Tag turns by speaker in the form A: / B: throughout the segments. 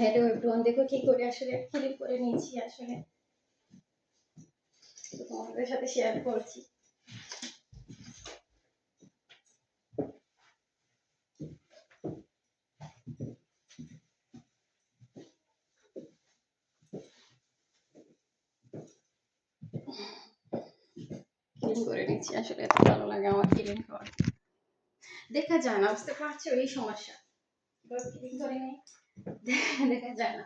A: Hello everyone, দেখো কি করে আসলে ক্লিন করে নিয়েছি আসলে, তো তোমাদের সাথে শেয়ার করছি। ক্লিন করে নিচ্ছি আসলে, এত ভালো লাগে আমার ক্লিন করা। দেখা যায় না, বুঝতে পারছো এই সমস্যা, ক্লিন করে নেই দেখা যায় না,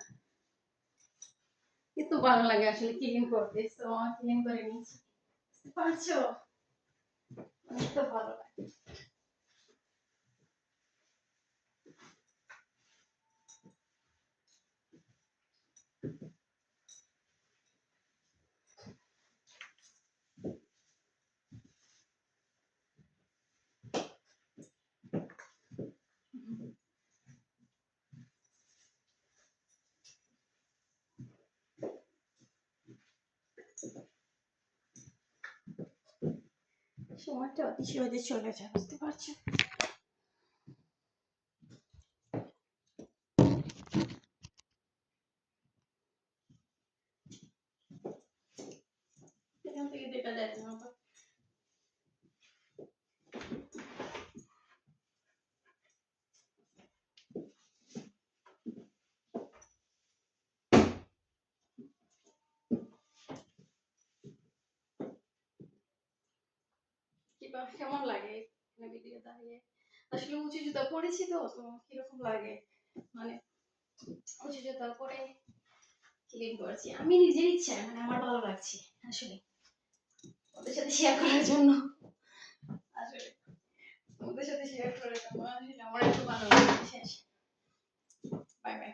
A: কিন্তু ভালো লাগে আসলে ক্লিন করতে। তো আমার ক্লিন করে নিচ্ছি, বুঝতে পারছো, অনেক তো ভালো লাগে। সময়টা অতি সহজে চলে যায়, বুঝতে পারছো। এখান থেকে দেখা যায় না, কিবা কেমন লাগে ভিডিও দাঁড়িয়ে। আসলে উঁচু জুতা পরেছি তো, তো কিরকম লাগে, মানে উঁচু জুতা পরে ক্লিন করছি আমি নিজের ইচ্ছায়, মানে আমার ভালো লাগছে আসলে, ওদের সাথে শেয়ার করার জন্য। আসলে ওদের সাথে শেয়ার করার জন্য আসলে আমার একটু ভালো লাগছে। শেষ, বাই বাই।